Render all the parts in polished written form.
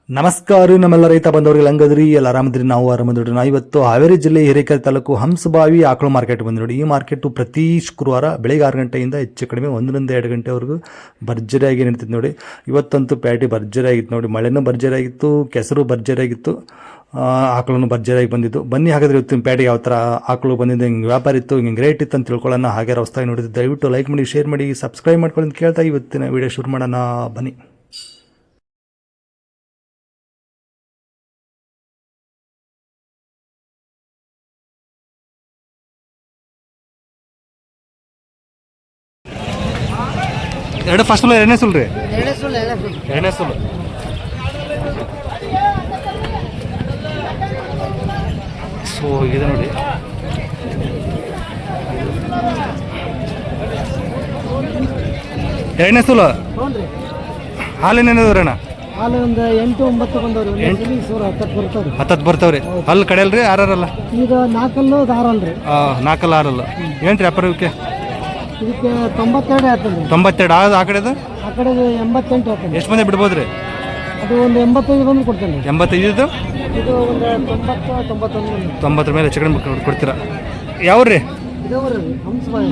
ನಮಸ್ಕಾರ ನಮ್ಮೆಲ್ಲ ರೈತ ಬಂದವರಿಗೆ ಹಂಗದ್ರಿ ಎಲ್ಲ ಆರಾಮದ್ರಿ. ನಾವು ಆರಾಮದ್ರಿ. ನಾವು ಇವತ್ತು ಹಾವೇರಿ ಜಿಲ್ಲೆ ಹಿರೇಕೆರೆ ತಾಲೂಕು ಹಂಸಬಾವಿ ಆಕಳು ಮಾರ್ಕೆಟ್ ಬಂದು ನೋಡಿ. ಈ ಮಾರ್ಕೆಟು ಪ್ರತಿ ಶುಕ್ರವಾರ ಬೆಳಿಗ್ಗೆ 6 ಗಂಟೆಯಿಂದ ಹೆಚ್ಚು ಕಡಿಮೆ 1-2 ಗಂಟೆವರೆಗೂ ಭರ್ಜರಿಯಾಗಿ ನಡೀತಿತ್ತು ನೋಡಿ. ಇವತ್ತಂತೂ ಪ್ಯಾಟಿ ಭರ್ಜರಿ ಆಗಿತ್ತು ನೋಡಿ. ಮಳೆನೂ ಭರ್ಜರಿ ಆಗಿತ್ತು, ಕೆಸರು ಭರ್ಜರಿ ಆಗಿತ್ತು, ಆಕಳನ್ನು ಭರ್ಜರಿಯಾಗಿ ಬಂದಿದ್ದು. ಬನ್ನಿ ಹಾಗಾದ್ರೆ ಇವತ್ತಿನ ಪ್ಯಾಟಿಗೆ ಯಾವ ಥರ ಆಕಳು ಬಂದಿದ್ದು, ಹಿಂಗೆ ವ್ಯಾಪಾರ ಇತ್ತು, ಹಿಂಗೆ ರೇಟ್ ಇತ್ತು ಅಂತ ತಿಳ್ಕೊಳ್ಳೋಣ. ಹಾಗೆ ಹೊಸದಾಗಿ ನೋಡಿದ್ದು ದಯವಿಟ್ಟು ಲೈಕ್ ಮಾಡಿ, ಶೇರ್ ಮಾಡಿ, ಸಬ್ಸ್ಕ್ರೈಬ್ ಮಾಡ್ಕೊಳ್ಳಿ ಅಂತ ಕೇಳ್ತಾ ಇವತ್ತಿನ ವಿಡಿಯೋ ಶುರು ಮಾಡೋಣ ಬನ್ನಿ. ಎರಡು ಫಸ್ಟ್ ಸುಳ್ಳು ಎರಡನೇ ಸುಳ್ಳು ರೀ? ಎರಡನೇ ಸುಳ್ಳು. ಸೊ ಇದೆ ನೋಡಿ. ಎರಡನೇ ಸುಳ್ಳು ಹಾಲಿನೇನದವ್ರಿ ಅಣ್ಣ? ಹಾಲು ಒಂದು 8-9 ಬಂದವ್ರಿ. 10 ಬರ್ತಾವ್ರಿ. ಅಲ್ಲಿ ಕಡೆಯಲ್ರಿ? ಆರಲ್ಲ ಈಗ 4 6 4 6 ಏನ್ರಿ ವ್ಯಾಪಾರ ಇವಕ್ಕೆ? ಇದಕ್ಕೆ 92 ಆಗ್ತದೆ. 92 ಆ ಕಡೆದು? ಆ ಕಡೆ 88 ಆಗ್ತದೆ. ಎಷ್ಟು ಮಂದಿ ಬಿಡ್ಬೋದ್ರಿ? ಅದು ಒಂದು 85 ಬಂದು ಕೊಡ್ತೇನೆ. 85 ಇದು ಒಂದು 90-91 90 ಮೇಲೆ ಹೆಚ್ಚು ಕಡಿಮೆ ಕೊಡ್ತೀರಾ? ಯಾವ್ರಿ? ಹಂಸಬಾಯಿ.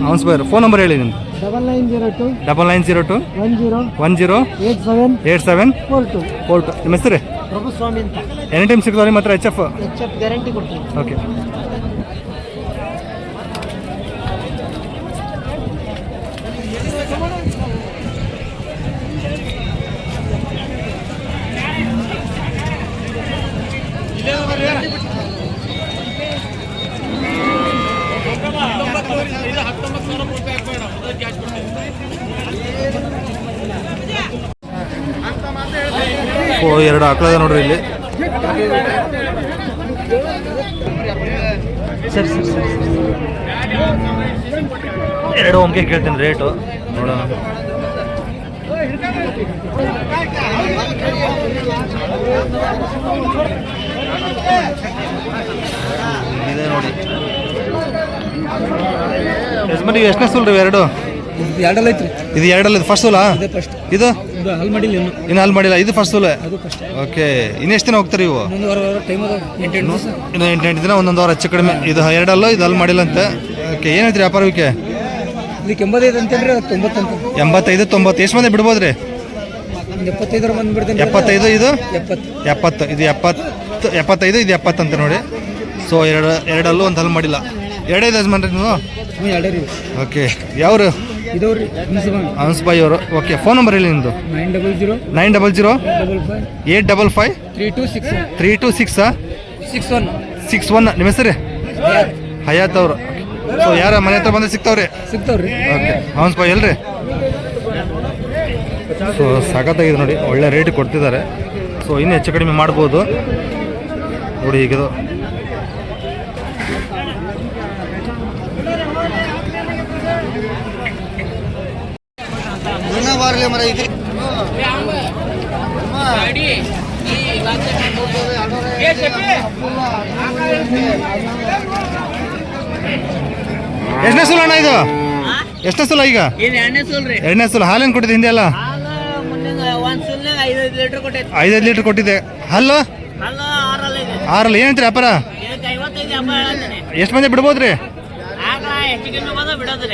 ಫೋನ್ ನಂಬರ್ ಹೇಳಿ ನಿಮ್ದು. 9902 108742. ನಿಮ್ಮ ಹೆಸರು? ಪ್ರಭುಸ್ವಾಮಿ ಅಂತ. ಎನಿ ಟೈಮ್ ಸಿಗ್ತಾವೆ ನಿಮ್ಮ ಹತ್ರ? HF ಗ್ಯಾರಂಟಿ ಕೊಡ್ತೀನಿ. ಓಕೆ. ಎರಡು ಆಕಳದ ನೋಡ್ರಿ ಇಲ್ಲಿ. ಸರಿ ಸರಿ ಸರಿ ಎರಡು ಒಮ್ಗೆ ಕೇಳ್ತೀನಿ ರೇಟು ನೋಡೋಣ. ಇದೆ ನೋಡಿ. ಯಜಮಾನ್ ನೀವು ಎಷ್ಟನೇ ಸುಲ್ ರೀ? ಎರಡು ಎರಡಲ್ಲ ಐತ್ರಿ. ಇದು ಎರಡಲ್ಲ? ಇದು ಫಸ್ಟ್ ಸುಲಾ? ಇದು ಹಾಲು ಮಾಡಿಲ್ಲ ಇನ್ನು ಹಾಲು ಮಾಡಿಲ್ಲ. ಇದು ಫಸ್ಟ್ ಸುಲ? ಓಕೆ. ಇನ್ನೆಷ್ಟು ದಿನ ಹೋಗ್ತಾರೆ ಇವು? ಇನ್ನು 8 ದಿನ, 1 ವಾರ ಹೆಚ್ಚು ಕಡಿಮೆ. ಇದು ಎರಡಲ್ಲ, ಇದು ಹಾಲು ಮಾಡಿಲ್ಲ ಅಂತ. ಓಕೆ. ಏನೈತ್ರಿ ವ್ಯಾಪಾರ ಇವಕ್ಕೆ? ಇದಕ್ಕೆ 85 ಅಂತೇನ್ರಿ. 90 ಅಂತ. 85 90. ಎಷ್ಟು ಮಂದಿ ಬಿಡ್ಬೋದ್ರಿ? 75 ಮಂದಿ ಬಿಡ್ತೇನೆ. 75. ಇದು 70. ಇದು 75. ಇದು 70 ಅಂತ ನೋಡಿ. ಸೊ ಎರಡಲ್ಲೂ ಒಂದು ಹಾಲು ಮಾಡಿಲ್ಲ. ಎರಡೇ ಯಜಮಾನ್ರಿ ನೀವು? ಓಕೆ. ಯಾವ್ರು? ಇದವ್ರಿ ಹಂಸಬಾಯಿ ಅವರು. ಓಕೆ. ಫೋನ್ ನಂಬರ್ ಹೇಳಿ ನಿಮ್ಮದು? 900 855 3261. ನಿಮ್ಮ ಹೆಸರು? ಹಯಾತ್ ಅವರು. ಸೊ ಯಾರ ಮನೆ ಹತ್ರ ಬಂದ್ರೆ ಸಿಗ್ತಾವ್ರಿ? ಓಕೆ. ಹಂಸಬಾಯಿ ಅಲ್ರಿ? ಸೊ ಸಖತ್ತಾಗಿದೆ ನೋಡಿ. ಒಳ್ಳೆ ರೇಟ್ ಕೊಡ್ತಿದ್ದಾರೆ. ಸೊ ಇನ್ನೂ ಹೆಚ್ಚು ಕಡಿಮೆ ಮಾಡ್ಬೋದು ನೋಡಿ. ಈಗಿದು ಎಷ್ಟನೇ ಸುಲ ಅಣ್ಣ ಇದು? ಎಷ್ಟನೇ ಸುಲ ಈಗ? ಎರಡನೇ ಸುಲ. ಹಾಲೇನು ಕೊಟ್ಟಿದೆ ಹಿಂದೆ ಎಲ್ಲ? 5 ಲೀಟರ್ ಕೊಟ್ಟಿದೆ. ಹಲ್ಲು 6 ಏನಂತೀರಿ ವ್ಯಾಪಾರ? ಎಷ್ಟು ಮಂದಿ ಬಿಡ್ಬೋದ್ರಿ?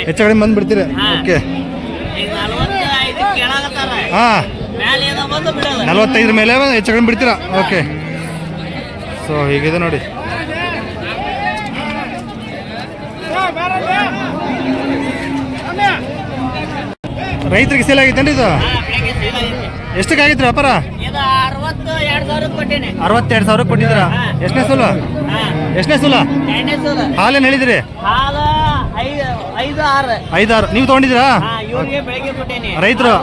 ಹೆಚ್ಚು ಕಡಿಮೆ ಬಂದು ಬಿಡ್ತೀರಿ? ಓಕೆ. ಹಾಂ 45 ಮೇಲೆ ಹೆಚ್ಚು ಕಡಿಮೆ ಬಿಡ್ತೀರಾ? ಓಕೆ. ಸೊ ಹೀಗಿದೆ ನೋಡಿ. ರೈತರಿಗೆ ಸೇಲ್ ಆಗೈತೇನ್ರಿ ಇದು? ಎಷ್ಟಕ್ಕೆ ಆಗಿತ್ತು ವ್ಯಾಪಾರ? 62,000 ಕೊಟ್ಟಿದ್ದೀರಾ? ಎಷ್ಟನೇ ಸುಲ? ಹಾಲೇನು ಹೇಳಿದ್ರಿ? 5-6 ನೀವು ತೊಗೊಂಡಿದ್ದೀರಾ? ರೈತರು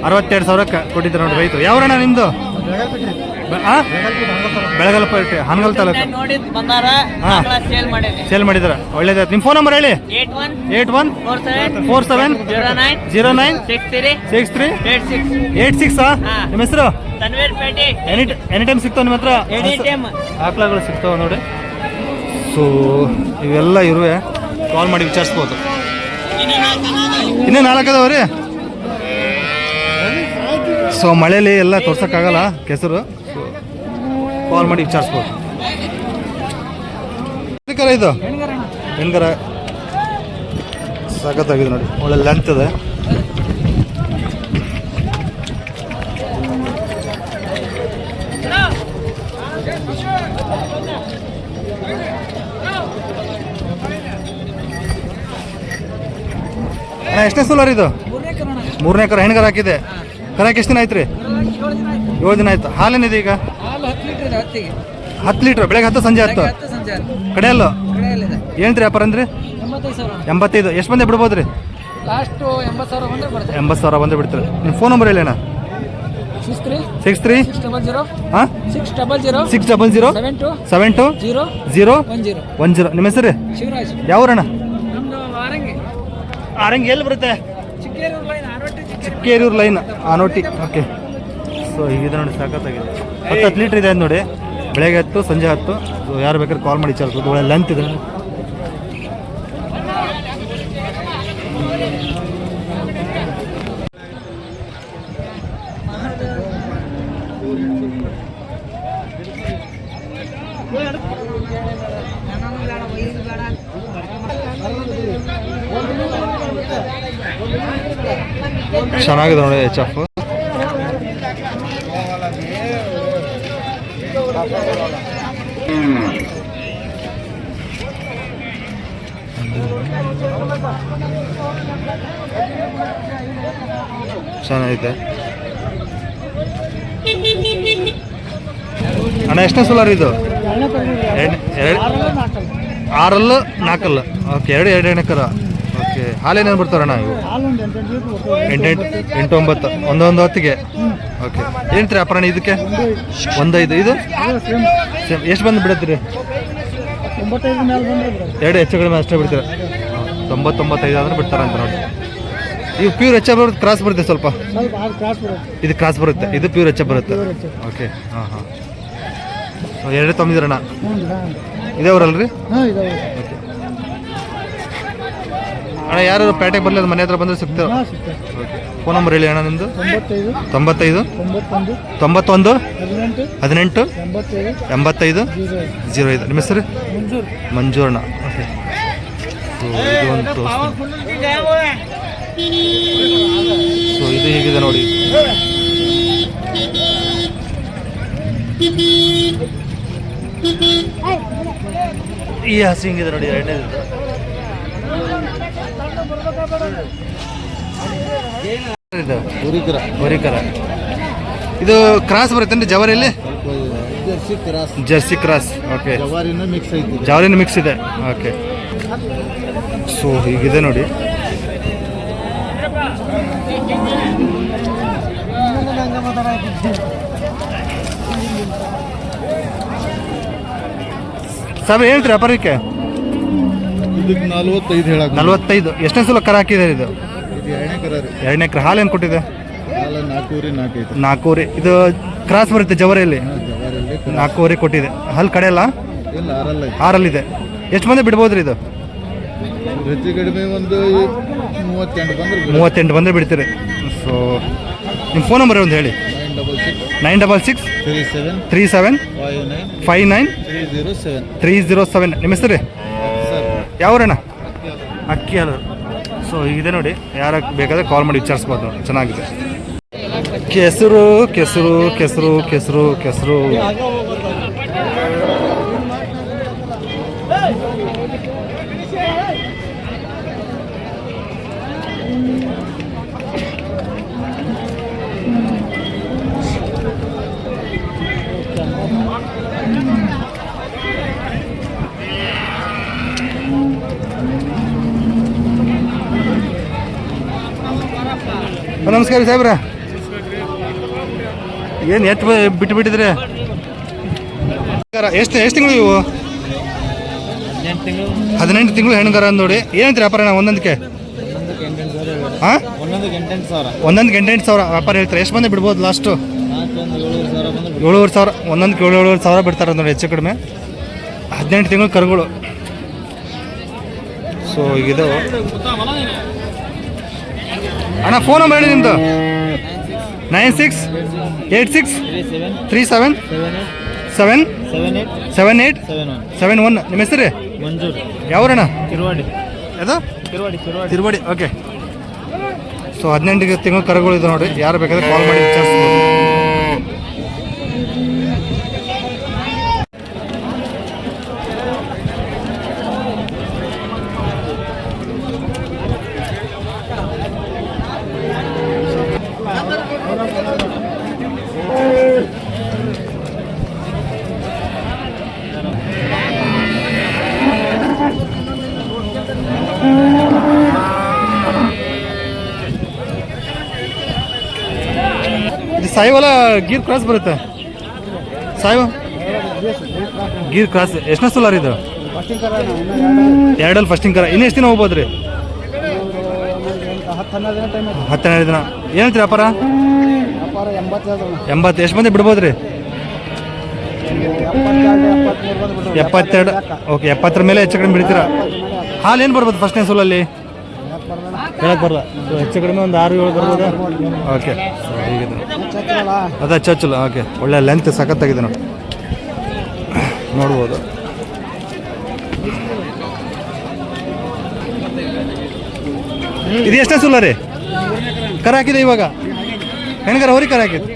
62,000 ಕೊಟ್ಟಿದ್ದೀರಾ ನೋಡಿ ರೈತರು. ಯಾವ್ರಣ್ಣ ನಿಮ್ದು? ಬೆಳಗಲಪೇಟೆ, ಹಾನಗಲ್ ತಾಲೂಕು. ಸೇಲ್ ಮಾಡಿದಾರ. ಒಳ್ಳೇದಾಯ್ತು. ನಿಮ್ಮ ಫೋನ್ ನಂಬರ್ ಹೇಳಿ? 8147096386. ನಿಮ್ಮ ಹೆಸರು? ಎನಿ ಟೈಮ್ ಸಿಗ್ತಾವ ನಿಮ್ಮ ಹತ್ರ? ಆಕಳಗಳು ಸಿಗ್ತಾವ ನೋಡಿ. ಸೊ ಇವೆಲ್ಲ ಇರುವೆ, ಕಾಲ್ ಮಾಡಿ ವಿಚಾರಿಸ್ಬೋದು. ಇನ್ನೂ 4 ಅದಾವ ರೀ. ಸೊ ಮಳೆಯಲ್ಲಿ ಎಲ್ಲ ತೋರ್ಸೋಕ್ಕಾಗಲ್ಲ ಕೆಸರು, ಕಾಲ್ ಮಾಡಿ ವಿಚಾರಿಸ್ಬೋದು. ಇದು ಹೆಣ್ಗರ ಸಖತ್ತಾಗಿದೆ ನೋಡಿ, ಒಳ್ಳೆ ಲೆಂತ್ ಇದೆ. ಎಷ್ಟನೇ ಸೋಲಾರ್ ಇದು? 3ನೇ ಎಕರೆ ಹೆಣ್ಗರ ಹಾಕಿದೆ. ಕರಕ್ಕೆ ಎಷ್ಟು ದಿನ ಆಯ್ತು ರೀ? 7 ದಿನ ಆಯ್ತು. ಹಾಲೇನಿದೆ ಈಗ? 10 ಲೀಟ್ರ್. ಬೆಳಗ್ಗೆ 10 ಸಂಜೆ 10 ಕಡೆಯಲ್ಲ ಏನು ರೀ ವ್ಯಾಪಾರ ಅಂದ್ರೆ? 85. ಎಷ್ಟು ಬಂದೆ ಬಿಡ್ಬೋದು ರೀ? 80,000 ಬಂದರೆ ಬಿಡ್ತೀರಿ. ನಿಮ್ಮ ಫೋನ್ ನಂಬರ್ ಹೇಳಿ ಅಣ್ಣ. 63 ಹಾಂ 600 72 010. ನಿಮ್ಮ ಹೆಸರು ಯಾವೂರಣ್ಣ? ಆರಂಗಿ ಎಲ್ಲಿ ಬರುತ್ತೆ? ಚಿಕ್ಕೇರೂರು ಲೈನ್ ಆನೋಟಿ. ಓಕೆ. ಸೊ ಹೀಗಿದೆ ನೋಡಿ, ಸಾಕತ್ತಾಗಿದೆ. 10 ಲೀಟ್ರ್ ಇದೆ ನೋಡಿ. ಬೆಳಗ್ಗೆ 10 ಸಂಜೆ 10. ಸೊ ಯಾರು ಬೇಕಾದ್ರೆ ಕಾಲ್ ಮಾಡಿ ವಿಚಾರಿಸ್ಬೋದು. ಒಳ್ಳೆ ಲೆಂತ್ ಇದೆ. ಚೆನ್ನಾಗಿದೆ ನೋಡಿ ಎಚ್ ಎಫ್. ಚೆನ್ನಾಗಿದೆ ಅಣ್ಣ. ಎಷ್ಟನೇ ಸೋಲಾರ್ ಇದು? 6 4. ಓಕೆ. 2 ಎಕರೆ. ಓಕೆ. ಹಾಲೇನೇನು ಬರ್ತಾರಣ್ಣ ಇವು? 8 9 ಒಂದೊಂದು ಹೊತ್ತಿಗೆ. ಓಕೆ. ಏನು ಅಪರಾಣ ಇದಕ್ಕೆ? 1.5. ಇದು ಸೇಮ್. ಎಷ್ಟು ಬಂದು ಬಿಡತ್ತೀರಿ? 2 ಹೆಚ್ಚು ಕಡಿಮೆ ಅಷ್ಟೇ ಬಿಡ್ತೀರ. 90-95 ಆದ್ರೆ ಬಿಡ್ತಾರಂತ ನೋಡಿ. ಇವು ಪ್ಯೂರ್ ಹೆಚ್ಚ ಬರುತ್ತೆ, ಕ್ರಾಸ್ ಬರುತ್ತೆ ಸ್ವಲ್ಪ? ಇದು ಕ್ರಾಸ್ ಬರುತ್ತೆ, ಇದು ಪ್ಯೂರ್ ಹೆಚ್ಚ ಬರುತ್ತೆ. ಓಕೆ. ಹಾಂ ಹಾಂ. 2 ತೊಂದಿದ್ರಣ್ಣ ಇದೇ ಊರಲ್ರಿ? ಓಕೆ ಅಣ್ಣ. ಯಾರು ಪೇಟೆಗೆ ಬರಲಿ ಅದು ಮನೆ ಹತ್ರ ಬಂದರೆ ಸಿಗ್ತೇವೆ. ಓಕೆ. ಫೋನ್ ನಂಬರ್ ಹೇಳಿ ಅಣ್ಣ ನಿಮ್ಮದು. 95 91 18 85 05. ನಿಮ್ಮ ಹೆಸರು? ಮಂಜೂರಣ್ಣ. ಓಕೆ. ಇದು ಒಂದು ಸೊ ಇದು ಹೀಗಿದೆ ನೋಡಿ. ಈ ಹಸಿ ಹಿಂಗಿದೆ ನೋಡಿ. 2ನೇದು ಹೊರಿಕರ. ಇದು ಕ್ರಾಸ್ ಬರುತ್ತೆ ಜವಾರಿಯಲ್ಲಿ? Jersey cross. ಓಕೆ. ಜವಾರಿನ ಮಿಕ್ಸ್ ಇದೆ. ಓಕೆ. ಸೊ ಹೀಗಿದೆ ನೋಡಿ. ಸರ್ ಹೇಳ್ತೀರಿ ವ್ಯಾಪಾರಕ್ಕೆ? 45. ಎಷ್ಟನೇ ಸಲ ಕರ ಹಾಕಿದ್ದಾರೆ ಇದು? 2ನೇ ಎಕರೆ. ಹಾಲು ಏನು ಕೊಟ್ಟಿದೆ? 4. ಇದು ಕ್ರಾಸ್ ಬರುತ್ತೆ ಜವರಿಯಲ್ಲಿ? 4 ಕೊಟ್ಟಿದೆ. ಹಾಲು ಕಡೆಯಲ್ಲ? 6 ಎಷ್ಟು ಮಂದಿ ಬಿಡ್ಬೋದ್ರಿ ಇದು? ಹೆಚ್ಚು ಕಡಿಮೆ ಒಂದು 38 ಬಂದರೆ ಬಿಡ್ತೀರಿ. ಸೊ ನಿಮ್ಮ ಫೋನ್ ನಂಬರ್ ಒಂದು ಹೇಳಿ. 966 37 59 307. ನಿಮ್ಮ ಹೆಸರು ರೀ? ಯಾವೂರಣ್ಣ? ಅಕ್ಕಿ ಹಾಲು. ಸೊ ಇದೆ ನೋಡಿ, ಯಾರು ಬೇಕಾದ್ರೆ ಕಾಲ್ ಮಾಡಿ ವಿಚಾರಿಸ್ಬೋದು ನೋಡಿ. ಚೆನ್ನಾಗಿದೆ. ಕೆಸರು ಕೆಸರು ಕೆಸರು ಕೆಸರು ಕೆಸರು. ನಮಸ್ಕಾರ ಸಾಹೇಬ್ರ. ಏನು ಎತ್ತು ಬಿಟ್ಟಿದ್ರಿ? ಎಷ್ಟು ತಿಂಗಳು ಇವು? 18 ತಿಂಗಳು ಹೆಣ್ಗಾರ ನೋಡಿ. ಏನಂತೀರಿ ವ್ಯಾಪಾರ? ಒಂದೊಂದಕ್ಕೆ ಹಾಂ 8,000 ವ್ಯಾಪಾರ ಹೇಳ್ತಾರೆ. ಎಷ್ಟು ಬಂದು ಬಿಡ್ಬೋದು ಲಾಸ್ಟು? 7,500. ಒಂದೊಂದಕ್ಕೆ 7,500 ಬಿಡ್ತಾರೆ ನೋಡಿ, ಹೆಚ್ಚು ಕಡಿಮೆ. 18 ತಿಂಗಳು ಕರುಗಳು. ಸೊ ಈಗಿದು ಅಣ್ಣ ಫೋನ್ ನಂಬರ್ ಹೇಳಿ ನಿಮ್ಮದು. 9686377871 ನಿಮ್ಮ ಹೆಸರು ಮಂಜೂರು ಯಾವರಣ್ಣ ತಿರುವಾಡಿ ಅದು ತಿರುವಾಡಿ ತಿರುವಡಿ ಓಕೆ ಸೊ 18 ತಿಂಗಳು ಕರುಗಳು ಇದೆ ನೋಡಿ ಯಾರು ಬೇಕಾದ್ರೆ ಕಾಲ್ ಮಾಡಿ ವಿಚಾರಿಸ್ಬೋದು ಇದು ಸಾಯಿವಾಲ ಗೀರ್ ಕ್ರಾಸ್ ಬರುತ್ತೆ ಸಾಯಿವ ಗೀರ್ ಕ್ರಾಸ್ ಎಷ್ಟನೇ ಸೋಲಾರ್ ಇದು ಎರಡಲ್ಲಿ ಫಸ್ಟಿಂಗ್ ಕರ ಇನ್ನು ಎಷ್ಟು ದಿನ ಹೋಗ್ಬೋದು ರೀ 10-12 ದಿನ ಏನು ಹೇಳ್ತೀರಿ ವ್ಯಾಪಾರ 80 ಎಷ್ಟು ಮಂದಿ ಬಿಡ್ಬೋದು ರೀ 72 ಓಕೆ 70 ಮೇಲೆ ಹೆಚ್ಚು ಕಡಿಮೆ ಬಿಡ್ತೀರಾ ಹಾಲು ಏನು ಬರ್ಬೋದು ಫಸ್ಟ್ನೇ ಸೋಲಲ್ಲಿ ಹೇಳಕ್ ಬರಲ್ಲ ಹೆಚ್ಚು ಕಡಿಮೆ ಒಂದು 6-7 ಬರ್ಬೋದಾ ಓಕೆ ಹೀಗಿದೆ ಅದ ಚಚ್ಚಲ್ಲ ಓಕೆ ಒಳ್ಳೆ ಲೆಂತ್ ಸಖತ್ತಾಗಿದೆ ನೋಡಿ ನೋಡ್ಬೋದು ಇದು ಎಷ್ಟೇ ಸುಲ್ಲ ರೀ ಕರ ಹಾಕಿದೆ ಇವಾಗ ಹೆಣ್ಗರ ಹೊರಿ ಕರ ಹಾಕಿದೆ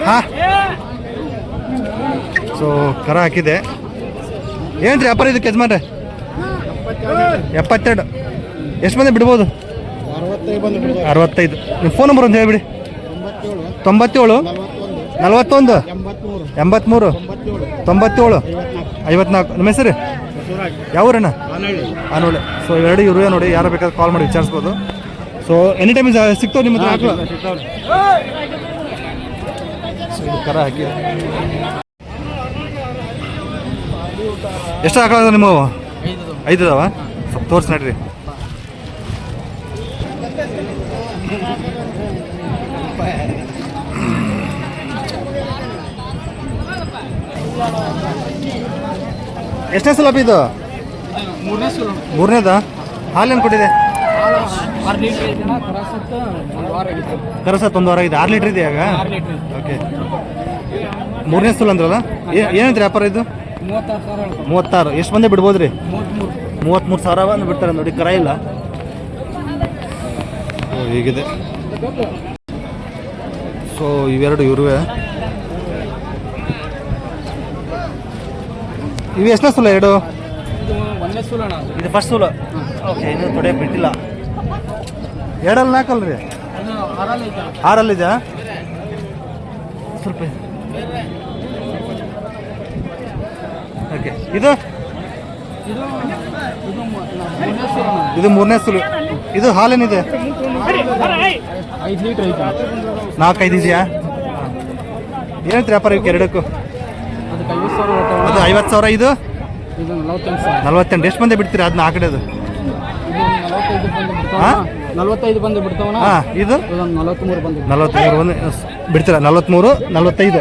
ಹಾಂ ಸೊ ಕರ ಹಾಕಿದೆ ಏನ್ರಿ ವ್ಯಾಪಾರ ಇದಕ್ಕೆ ಯಜಮಾನ್ರೆ 72 ಎಷ್ಟು ಮಂದಿ ಬಿಡ್ಬೋದು 65 ನಿಮ್ಮ ಫೋನ್ ನಂಬರ್ ಒಂದು ಹೇಳಿಬಿಡಿ 97 41 83 97 54 ನಿಮ್ಮ ಹೆಸರು ಯಾವೂರಣ್ಣ ಆನೋಳೆ ಸೊ ಎರಡು ಇರುವೆ ನೋಡಿ ಯಾರು ಬೇಕಾದ್ರೆ ಕಾಲ್ ಮಾಡಿ ವಿಚಾರಿಸ್ಬೋದು ಸೊ ಎನಿ ಟೈಮ್ ಸಿಗ್ತಾವೆ ನಿಮ್ಮ ಹತ್ರ ಹಾಕಲು ಸೊ ಇದು ಕರ ಹಾಕಿ ಎಷ್ಟು ಹಾಕೋದು ನಿಮ್ಮವು 5 ಅದಾವ ಸ್ವಲ್ಪ ತೋರಿಸಿ ನಡ್ರಿ ಎಷ್ಟನೇ ಸಲ ಇದು ಮೂರನೇದ ಹಾಲೇನು ಕೊಟ್ಟಿದೆ ಕರಸತ್ 1 ವಾರ ಆಗಿದೆ 6 ಲೀಟ್ರ್ ಇದೆ ಆಗ ಓಕೆ ಮೂರನೇ ಸಲ ಅಂದ್ರಲ್ಲ ಏನಂತ್ರಿ ವ್ಯಾಪಾರ ಇದು 36 ಎಷ್ಟು ಮಂದಿ ಬಿಡ್ಬೋದು ರೀ 33 ಸಾವಿರ ಬಂದು ಬಿಡ್ತಾರೆ ನೋಡಿ ಕರ ಇಲ್ಲ ಹೀಗಿದೆ ಸೊ ಇವೆರಡು ಇರುವೆ ಇವು ಎಷ್ಟನೇ ಸೂಲ ಎರಡು ಇದು ಫಸ್ಟ್ ಸೂಲ ಓಕೆ ಇನ್ನೂ ತೊಡೆ ಬಿಟ್ಟಿಲ್ಲ ಎರಡಲ್ಲಿ 4 ಅಲ್ರಿ 6 ಸ್ವಲ್ಪ ಓಕೆ ಇದು ಮೂರನೇ ಸುಲು ಇದು ಹಾಲೇನಿದೆ 5 ಲೀಟರ್ ಐತೆ 4-5 ಇದೆಯಾ ಏನಂತ ವ್ಯಾಪಾರ ಇವಕ್ಕೆ ಎರಡಕ್ಕೂ ಅದಕ್ಕೆ 50,000 ಅದು 50,000 ಇದು 48,000 ಎಷ್ಟು ಮಂದಿ ಬಿಡ್ತೀರಾ ಅದನ್ನ ಆ ಕಡೆ ಅದು 45 ಬಂದು ಬಿಡ್ತಾವಣ ಹಾಂ ಇದು 43 ಬಂದು 43 ಬಂದು ಬಿಡ್ತೀರಾ 43-45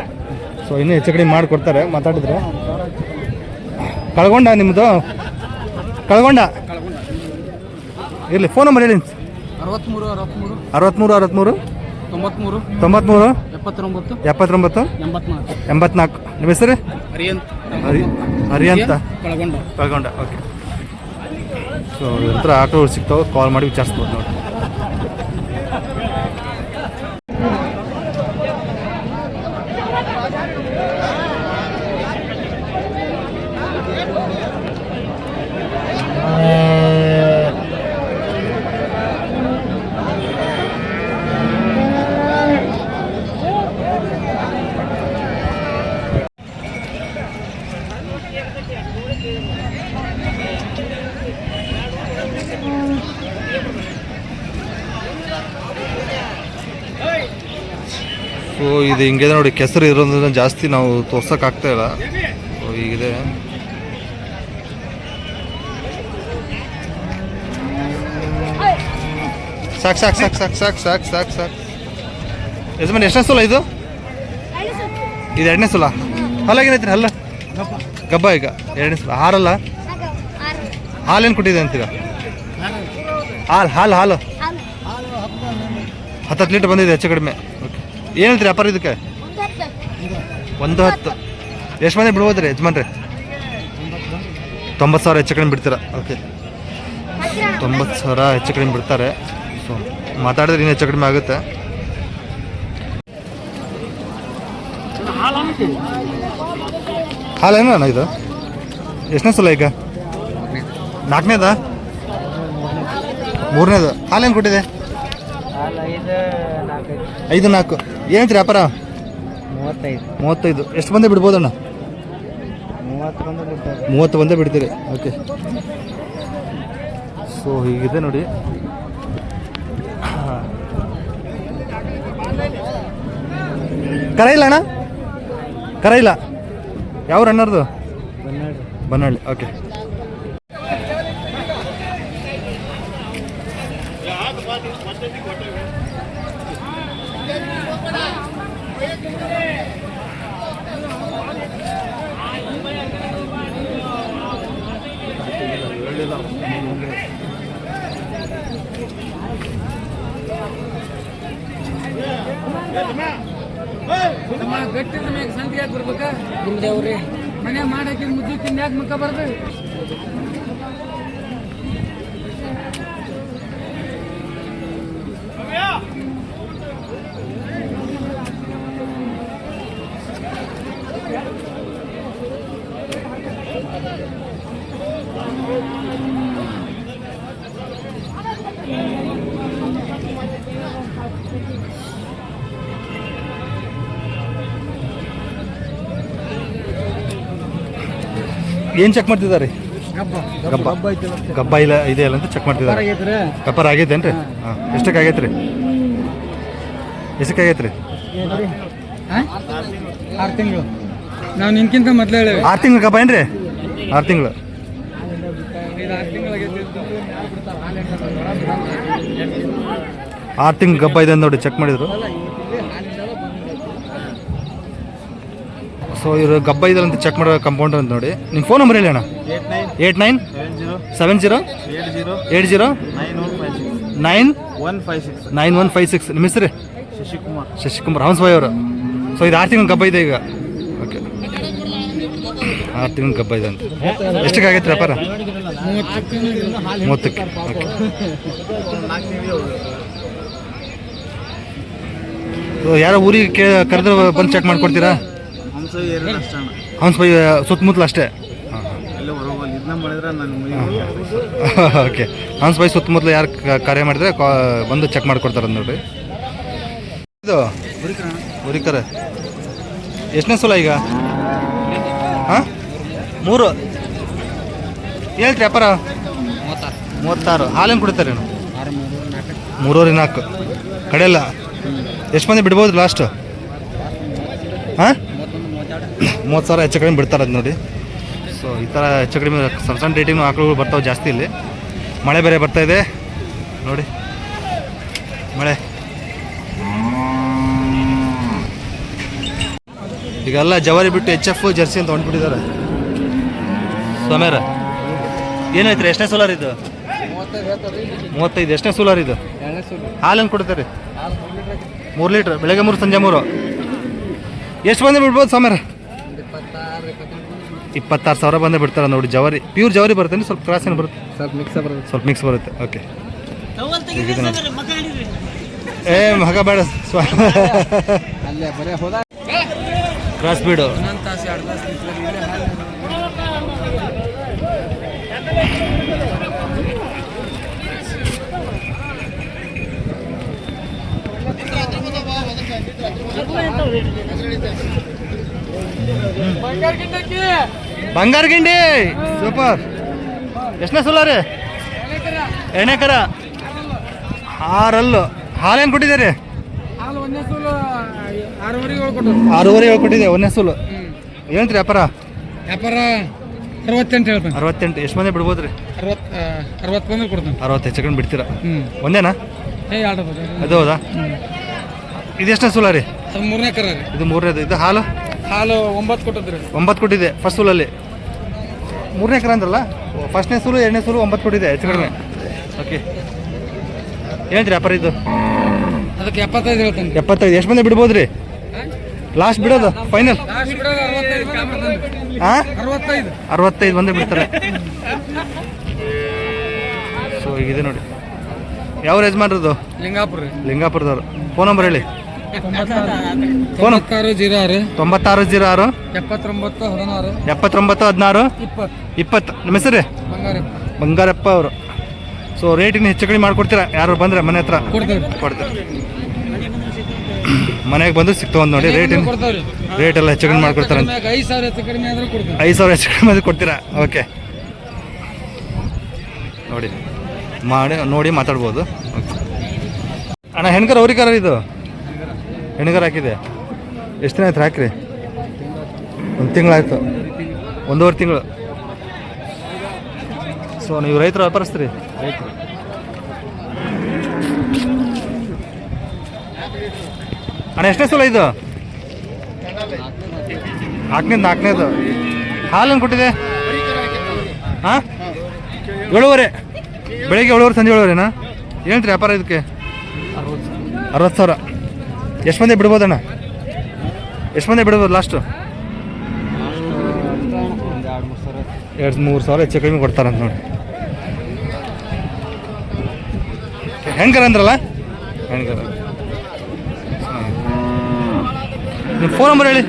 ಸೊ ಇನ್ನೂ ಹೆಚ್ಚು ಕಡಿಮೆ ಮಾಡಿಕೊಡ್ತಾರೆ ಮಾತಾಡಿದ್ರೆ ಕಳ್ಕೊಂಡ ನಿಮ್ಮದು ಕಳ್ಕೊಂಡ ಇರಲಿ ಫೋನ್ ನಂಬರ್ ಹೇಳಿ 63 93 79 84 ನಿಮ್ಮ ಹೆಸರು ಹರಿಯಂತ ಕಳ್ಕೊಂಡ ಓಕೆ ಸೊ ಇದ್ರ ಆಟೋಗಳು ಸಿಗ್ತಾವೆ ಕಾಲ್ ಮಾಡಿ ವಿಚಾರಿಸ್ಬೋದು ನೋಡಿ ಸೊ ಇದು ಹಿಂಗಿದೆ ನೋಡಿ ಕೆಸರು ಇರೋದ್ರಿಂದ ಜಾಸ್ತಿ ನಾವು ತೋರ್ಸೋಕ್ಕಾಗ್ತಾ ಇಲ್ಲ ಸೊ ಹೀಗಿದೆ ಸಾಕು ಯಜಮಾನ್ ಎಷ್ಟನೇ ಸಲ ಇದು ಎರಡನೇ ಸಲ ಹಲ್ಲಾಗೇನೈತಿ ಹಲ್ಲ ಗಬ್ಬ ಈಗ ಎರಡನೇ ಸಲ ಹಾರಲ್ಲ ಹಾಲೇನು ಕೊಟ್ಟಿದೆ ಅಂತೀಗ ಹಾಲು 10 ಲೀಟ್ರ್ ಬಂದಿದೆ ಹೆಚ್ಚು ಕಡಿಮೆ. ಓಕೆ, ಏನು ಹೇಳ್ತೀರಿ ವ್ಯಾಪಾರ ಇದಕ್ಕೆ? 110. ಎಷ್ಟು ಮಂದಿ ಬಿಡ್ಬೋದು ರೀ ಯಜಮಾನ್ರಿ? 90,000 ಹೆಚ್ಚು ಕಡಿಮೆ ಬಿಡ್ತೀರಾ? ಓಕೆ, 90,000 ಹೆಚ್ಚು ಕಡಿಮೆ ಬಿಡ್ತಾರೆ. ಸೊ ಮಾತಾಡಿದ್ರೆ ಇನ್ನೂ ಹೆಚ್ಚು ಕಡಿಮೆ ಆಗುತ್ತೆ. ಹಾಲೇನು ಅಣ್ಣ ಇದು? ಎಷ್ಟನೇ ಸಲ ಈಗ? 4ನೇದಾ? 3ನೇದು? ಹಾಲೇನು ಕೊಟ್ಟಿದೆ? 5-4. ಏನಂತೀರಿ ವ್ಯಾಪಾರ? 35. ಎಷ್ಟು ಬಂದೇ ಬಿಡ್ಬೋದಣ್ಣ? 30 ಬಂದೇ ಬಿಡ್ತೀರಿ. ಓಕೆ, ಸೊ ಹೀಗಿದೆ ನೋಡಿ. ಕರ ಇಲ್ಲ ಅಣ್ಣ? ಕರ ಇಲ್ಲ. ಯಾವ ರನ್ನರ್ದು? ಬನ್ನಹಳ್ಳಿ. ಓಕೆ, ಗಟ್ಟಿದ ಮ್ಯಾಗ ಸಂತಿ ಯಾಕೆ ಬರ್ಬೇಕಾ? ನಿಮ್ದೇವ್ರಿ ಮನೆ ಮಾಡಾಕಿದ ಮುದ್ದೆ ತಿಂದು ಯಾಕೆ ಮುಖ ಬರ್ದು? ಏನು ಚೆಕ್ ಮಾಡ್ತಿದ್ದಾರೆ? ಗಬ್ಬ ಇಲ್ಲ ಇದೆ ಅಲ್ಲ ಅಂತ ಚೆಕ್ ಮಾಡ್ತಿದ್ದಾರೆ. ವ್ಯಾಪಾರ ಆಗೈತೆ ಏನ್ರಿ? ಹಾಂ, ಎಷ್ಟಕ್ಕೆ ಆಗೈತೆ ರೀ? ಎಷ್ಟಕ್ಕೆ ಆಗೈತೆ ರೀ? 6 ತಿಂಗಳು. ನಾವು ನಿನ್ಕಿಂತ ಮೊದಲೇ ಹೇಳಿ 6 ತಿಂಗಳು ಗಬ್ಬ ಏನ್ರಿ? 6 ತಿಂಗಳು. 6 ತಿಂಗಳು ಗಬ್ಬ ಇದೆ ನೋಡಿ, ಚೆಕ್ ಮಾಡಿದ್ರು. ಸೊ ಇವರು ಗಬ್ಬ ಇದೆ ಅಂತ ಚೆಕ್ ಮಾಡೋ ಕಂಪೌಂಡರ್ ಅಂತ ನೋಡಿ. ನಿಮ್ಮ ಫೋನ್ ನಂಬರ್ ಹೇಳಿ ಅಣ್ಣ. 8970809156. ನಿಮ್ಮ ಹೆಸರು? ಶಶಿಕುಮಾರ್ ಹಂಸಭಾಯ್ ಅವರು. ಸೊ ಇದು 6 ತಿಂಗಳು ಗಬ್ಬ ಇದೆ ಈಗ. ಓಕೆ, 6 ತಿಂಗಳು ಗಬ್ಬ ಇದೆ ಅಂತ. ಎಷ್ಟಕ್ಕೆ ಆಗೈತೆ ವ್ಯಾಪಾರ? 30ಕ್ಕೆ. ಓಕೆ, ಸೊ ಯಾರೋ ಊರಿಗೆ ಕರೆದ್ರೆ ಬಂದು ಚೆಕ್ ಮಾಡ್ಕೊಡ್ತೀರಾ? ಹಂಸಭಾಯ್ ಸುತ್ತಮುತ್ತಲು ಅಷ್ಟೇ. ಓಕೆ, ಹಂಸಭಾಯ್ ಸುತ್ತಮುತ್ತಲು ಯಾರು ಕಾರ್ಯ ಮಾಡಿದ್ರೆ ಬಂದು ಚೆಕ್ ಮಾಡ್ಕೊಡ್ತಾರೆ ನೋಡ್ರಿ. ಇದು ಹುರಿಕರ ಎಷ್ಟನೇ ಸಲ ಈಗ? ಹಾಂ, 3. ಹೇಳ್ರಿ ವ್ಯಾಪಾರ? 36. ಹಾಲೇನು ಕೊಡ್ತಾರೆ? 3-4 ಕಡೆಯಲ್ಲ. ಎಷ್ಟು ಮಂದಿ ಬಿಡ್ಬೋದು ಲಾಸ್ಟ್? ಹಾಂ, 30,000 ಹೆಚ್ಚು ಕಡಿಮೆ ಬಿಡ್ತಾರೆ ಅದು ನೋಡಿ. ಸೊ ಈ ಥರ ಹೆಚ್ಚು ಕಡಿಮೆ ಸಣ್ಣ ರೇಟಿಂಗ್ ಆಕಳುಗಳು ಬರ್ತಾವೆ ಜಾಸ್ತಿ ಇಲ್ಲಿ. ಮಳೆ ಬೇರೆ ಬರ್ತಾಯಿದೆ ನೋಡಿ, ಮಳೆ. ಈಗೆಲ್ಲ ಜವಾರಿ ಬಿಟ್ಟು HF ಜರ್ಸಿ ಅಂತ ಹೊಂಟ್ಬಿಟ್ಟಿದ್ದಾರೆ. ಸೋಮ್ಯಾರ ಏನಾಯ್ತು ರೀ? ಎಷ್ಟನೇ ಸೋಲಾರ್ ಇದು? 35. ಎಷ್ಟನೇ ಸೋಲಾರ್ ಇದು? ಹಾಲೇನು ಕೊಡ್ತಾರೆ? 3 ಲೀಟ್ರ್. ಬೆಳಗ್ಗೆ 3 ಸಂಜೆ 3. ಎಷ್ಟು ಬಂದು ಬಿಡ್ಬೋದು ಸೋಮ್ಯಾರ? 26,000 ಬಂದೇ ಬಿಡ್ತಾರೆ ನೋಡಿ. ಜವಾರಿ, ಪ್ಯೂರ್ ಜವಾರಿ ಬರುತ್ತೆ, ಸ್ವಲ್ಪ ಕ್ರಾಸ್ ಏನು ಬರುತ್ತೆ? ಸ್ವಲ್ಪ ಮಿಕ್ಸ್ ಬರುತ್ತೆ. ಓಕೆ, ಏ ಮಗ ಬೇಡ, ಕ್ರಾಸ್ ಬೀಡು. ಬಂಗಾರ ಗಿಂಡಿ ಸೂಪರ್. ಎಷ್ಟನೇ ಸಲ ರೀ? 2ನೇ ಕರ. 6 ಹಾಲೇನು ಕೊಟ್ಟಿದ್ದೀರಿ? 6.5 ಕೊಟ್ಟಿದೆ 1ನೇ ಸೂಲು. ಏನಂತ್ರಿ ವ್ಯಾಪಾರ? 68 ಹೇಳ್ತಾನೆ. 68. ಎಷ್ಟು ಮಂದಿ ಬಿಡ್ಬೋದು ರೀ? 60 ಬಂದ್ರೆ ಕೊಡ್ತಾನೆ. 60 ಹೆಚ್ಚು ಬಿಡ್ತೀರಾ? ಒಂದೇನಾ? ಅದು ಹೌದಾ? ಇದು ಎಷ್ಟನೇ ಸೂಲ ರೀ? ಅದು 3ನೇ ಕರ ರೀ. ಇದು 3ನೇದು. ಇದು ಹಾಲು 9 ಕೊಟ್ಟಿದ್ರಿ. 9 ಕೊಟ್ಟಿದೆ ಫಸ್ಟ್ ಸೂಲಲ್ಲಿ. 3ನೇ ಕರ ಅಂದ್ರಲ್ಲ, ಫಸ್ಟ್ನೇ ಸೂಲು 2ನೇ ಸೂಲು 9 ಕೊಟ್ಟಿದೆ ಹೆಚ್ಚು ಕಡಿಮೆ. ಓಕೆ, ಏನಂತೀರಿ ವ್ಯಾಪಾರ ಇದು? ಅದಕ್ಕೆ 75 ಹೇಳ್ತಾನೆ. 75 ಎಷ್ಟು ಬಂದೆ ಬಿಡ್ಬೋದ್ರಿ ಲಾಸ್ಟ್ ಬಿಡೋದು ಫೈನಲ್? ಲಾಸ್ಟ್ ಬಿಡೋದು 65 ಬಂದ್ರೆ ಹಾಂ 65. 65 ಬಂದೇ ಬಿಡ್ತಾರೆ. ಸೊ ಈಗಿದೆ ನೋಡಿ. ಯಾವ ಯಜಮಾನ್ರದ್ದು? ಲಿಂಗಾಪುರ ರೀ. ಲಿಂಗಾಪುರದವ್ರು. ಫೋನ್ ನಂಬರ್ ಹೇಳಿ. 96 06 9606 79 16 79 16 20 20. ನಿಮ್ಮ ಹೆಸರು ರೀ? ಬಂಗಾರಪ್ಪ. ಬಂಗಾರಪ್ಪ ಅವರು. ಸೊ ರೇಟಿನ ಹೆಚ್ಚು ಕಡಿಮೆ ಮಾಡ್ಕೊಡ್ತೀರಾ? ಯಾರು ಬಂದರೆ ಮನೆ ಹತ್ರ ಕೊಡ್ತೇವೆ. ಕೊಡ್ತೀರಿ. ಮನೆಗೆ ಬಂದು ಸಿಗ್ತಾವ ನೋಡಿ. ಕೊಡ್ತಾವ್ರಿ. ರೇಟ್ ಎಲ್ಲ ಹೆಚ್ಚು ಕಡಿಮೆ ಮಾಡ್ಕೊಡ್ತಾರೆ. 5,000 ಹೆಚ್ಚು ಕಡಿಮೆ ಆದ್ರೆ ಕೊಡ್ತೇವೆ. 5,000 ಹೆಚ್ಚು ಕಡಿಮೆ ಆದ್ರೆ ಕೊಡ್ತೀರಾ? ಓಕೆ ನೋಡಿ ನೋಡಿ ಮಾತಾಡ್ಬೋದು. ಓಕೆ ಅಣ್ಣ ಹೆಣ್ಕರ ಅವ್ರಿಗಾರ ಇದು ಹೆಣ್ಗಾರ ಹಾಕಿದೆ. ಎಷ್ಟು ದಿನ ಆಯ್ತು ಹಾಕ್ರಿ? 1 ತಿಂಗಳಾಯ್ತು. 1.5 ತಿಂಗಳು. ಸೊ ನೀವು ರೈತರು ವ್ಯಾಪಾರಸ್ತೀರಿ? ಅಣ್ಣ ಎಷ್ಟನೇ ಸಲ ಇದು? 4ನೇದು. ಹಾಲನ್ನು ಕೊಟ್ಟಿದೆ? ಹಾಂ 7:30. ಬೆಳಿಗ್ಗೆ 7:30 ಸಂಜೆ 7:30ನಾ? ಹೇಳ್ತೀರಿ ವ್ಯಾಪಾರ ಇದಕ್ಕೆ? 60,000. ಎಷ್ಟು ಮಂದಿ ಬಿಡ್ಬೋದಣ್ಣ? ಎಷ್ಟು ಮಂದಿ ಬಿಡ್ಬೋದು ಲಾಸ್ಟು? 2-3 ಸಾವಿರ ಹೆಚ್ಚು ಕಡಿಮೆ ಕೊಡ್ತಾರಂತ ನೋಡಿ. ಹೆಣ್ಗರ ಅಂದ್ರಲ್ಲ? ಹೆಣ್ಗರ. ನಿಮ್ಮ ಫೋನ್ ನಂಬರ್ ಹೇಳಿ.